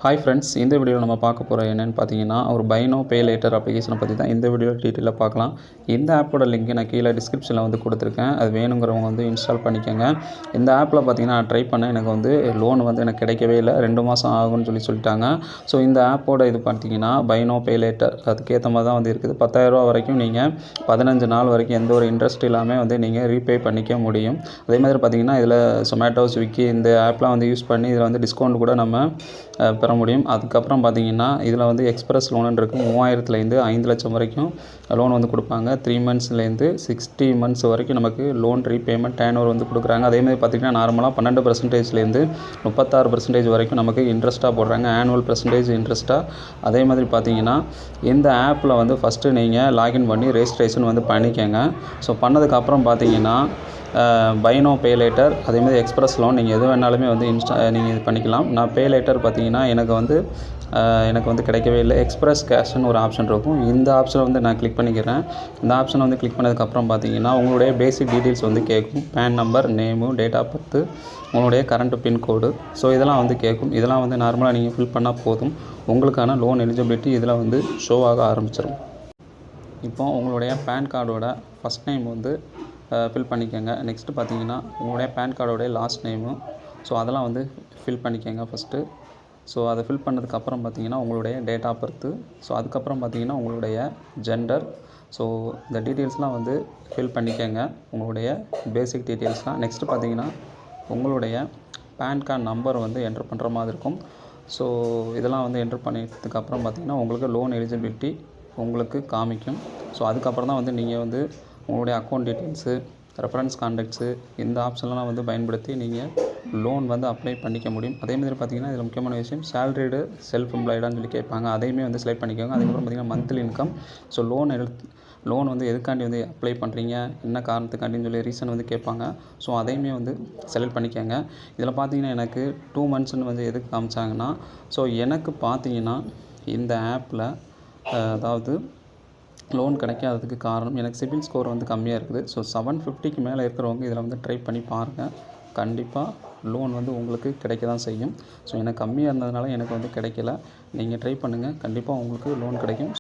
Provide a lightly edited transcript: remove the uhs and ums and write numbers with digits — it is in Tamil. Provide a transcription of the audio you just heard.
ஹாய் ஃப்ரெண்ட்ஸ், இந்த வீடியோவில் நம்ம பார்க்க போகிற என்னென்னு பார்த்தீங்கன்னா, ஒரு பை நோ பே லேட்டர் அப்ளிகேஷனை பற்றி தான் இந்த வீடியோவில் டீட்டெயிலாக பார்க்கலாம். இந்த ஆப்போட லிங்க் நான் கீழே டிஸ்கிரிப்ஷனில் வந்து கொடுத்துருக்கேன். அது வேணுங்கிறவங்க வந்து இன்ஸ்டால் பண்ணிக்கோங்க. இந்த ஆப்பில் பார்த்தீங்கன்னா நான் ட்ரை பண்ணேன். எனக்கு வந்து லோன் வந்து எனக்கு கிடைக்கவே இல்லை. 2 மாதம் ஆகும்னு சொல்லிட்டாங்க. ஸோ இந்த ஆப்போட இது பார்த்தீங்கன்னா பை நோ பே லேட்டர் அதுக்கேற்ற மாதிரி தான் வந்து இருக்குது. 10,000 வரைக்கும் நீங்கள் 15 நாள் வரைக்கும் எந்த ஒரு இன்ட்ரெஸ்ட் இல்லாமல் வந்து நீங்கள் ரீபே பண்ணிக்க முடியும். அதே மாதிரி பார்த்தீங்கன்னா இதில் Zomato, Swiggy இந்த ஆப்லாம் வந்து யூஸ் பண்ணி இதில் வந்து டிஸ்கவுண்ட் கூட நம்ம பெற முடியும். அதுக்கப்புறம் பார்த்தீங்கன்னா இதில் வந்து எக்ஸ்பிரஸ் லோனுன்னு இருக்குது. 3000லேருந்து 5 லட்சம் வரைக்கும் லோன் வந்து கொடுப்பாங்க. 3 மந்த்ஸ்லேருந்து 60 மந்த்ஸ் வரைக்கும் நமக்கு லோன் ரீபேமெண்ட் டேர்ன் வந்து கொடுக்குறாங்க. அதேமாதிரி பார்த்திங்கன்னா நார்மலாக 12%லேருந்து 36% வரைக்கும் நமக்கு இன்ட்ரெஸ்ட்டாக போடுறாங்க. ஆனுவல் பர்சன்டேஜ் இன்ட்ரெஸ்ட்டாக. அதே மாதிரி பார்த்தீங்கன்னா இந்த ஆப்பில் வந்து ஃபஸ்ட்டு நீங்கள் லாகின் பண்ணி ரெஜிஸ்ட்ரேஷன் வந்து பண்ணிக்கோங்க. ஸோ பண்ணதுக்கப்புறம் பார்த்தீங்கன்னா பை நோ பே லேட்டர் அதேமாதிரி எக்ஸ்பிரஸ் லோன் நீங்கள் எது வேணாலுமே வந்து நீங்கள் இது பண்ணிக்கலாம். நான் பே லேட்டர் பார்த்தீங்கன்னா எனக்கு வந்து கிடைக்கவே இல்லை. எக்ஸ்பிரஸ் கேஷ்னு ஒரு ஆப்ஷன் இருக்கும். இந்த ஆப்ஷனை வந்து நான் கிளிக் பண்ணிக்கிறேன். இந்த ஆப்ஷனை வந்து கிளிக் பண்ணதுக்கப்புறம் பார்த்தீங்கன்னா உங்களுடைய பேசிக் டீட்டெயில்ஸ் வந்து கேட்கும். PAN number, name, date of birth, உங்களுடைய கரண்ட் பின்கோடு. ஸோ இதெல்லாம் வந்து கேட்கும். இதெல்லாம் வந்து நார்மலாக நீங்கள் ஃபில் பண்ணால் போதும். உங்களுக்கான லோன் எலிஜிபிலிட்டி இதில் வந்து ஷோ ஆக ஆரம்பிச்சிடும். இப்போ உங்களுடைய பேன் கார்டோட ஃபஸ்ட் நேம் வந்து ஃபில் பண்ணிக்கோங்க. நெக்ஸ்ட்டு பார்த்தீங்கன்னா உங்களுடைய பேன் கார்டோடைய லாஸ்ட் நேமு. ஸோ அதெல்லாம் வந்து ஃபில் பண்ணிக்கோங்க ஃபஸ்ட்டு. ஸோ அதை ஃபில் பண்ணதுக்கப்புறம் பார்த்தீங்கன்னா உங்களுடைய டேட் ஆஃப் பர்த்து. ஸோ அதுக்கப்புறம் பார்த்தீங்கன்னா உங்களுடைய ஜெண்டர். ஸோ இந்த டீட்டெயில்ஸ்லாம் வந்து ஃபில் பண்ணிக்கோங்க, உங்களுடைய பேசிக் டீட்டெயில்ஸ்லாம். நெக்ஸ்ட்டு பார்த்தீங்கன்னா உங்களுடைய பேன் கார்டு நம்பர் வந்து என்ட்ரு பண்ணுற மாதிரி இருக்கும். ஸோ இதெல்லாம் வந்து என்ட்ரு பண்ணிட்டதுக்கப்புறம் பார்த்தீங்கன்னா உங்களுக்கு லோன் எலிஜிபிலிட்டி உங்களுக்கு காமிக்கும். ஸோ அதுக்கப்புறம் தான் வந்து நீங்கள் வந்து உங்களுடைய அக்கௌண்ட் டீட்டெயில்ஸு, ரெஃபரன்ஸ் கான்டாக்ட்ஸு இந்த ஆப்ஷன்லாம் வந்து பயன்படுத்தி நீங்கள் லோன் வந்து அப்ளை பண்ணிக்க முடியும். அதேமாதிரி பார்த்திங்கன்னா இதில் முக்கியமான விஷயம் சேலரிடு, செல்ஃப் எம்ப்ளாய்டான்னு சொல்லி கேட்பாங்க. அதையுமே வந்து செலக்ட் பண்ணிக்கோங்க. அதுக்கப்புறம் பார்த்திங்கன்னா மந்த்லி இன்கம். ஸோ லோன் வந்து எதுக்காண்டி வந்து அப்ளை பண்ணுறீங்க, என்ன காரணத்துக்காண்டின்னு சொல்லி ரீசன் வந்து கேட்பாங்க. ஸோ அதையுமே வந்து செலக்ட் பண்ணிக்கோங்க. இதில் பார்த்திங்கன்னா எனக்கு 2 மந்த்ஸ்னு வந்து எதுக்கு காமிச்சாங்கன்னா, ஸோ எனக்கு பார்த்திங்கன்னா இந்த ஆப்பில் அதாவது லோன் கிடைக்காததுக்கு காரணம் எனக்கு சிபில் ஸ்கோர் வந்து கம்மியாக இருக்குது. ஸோ 750க்கு மேலே இருக்கிறவங்க இதில் வந்து ட்ரை பண்ணி பாருங்கள். கண்டிப்பாக லோன் வந்து உங்களுக்கு கிடைக்க தான் செய்யும். ஸோ எனக்கு கம்மியாக இருந்ததுனால எனக்கு வந்து கிடைக்கல. நீங்கள் ட்ரை பண்ணுங்கள், கண்டிப்பாக உங்களுக்கு லோன் கிடைக்கும்.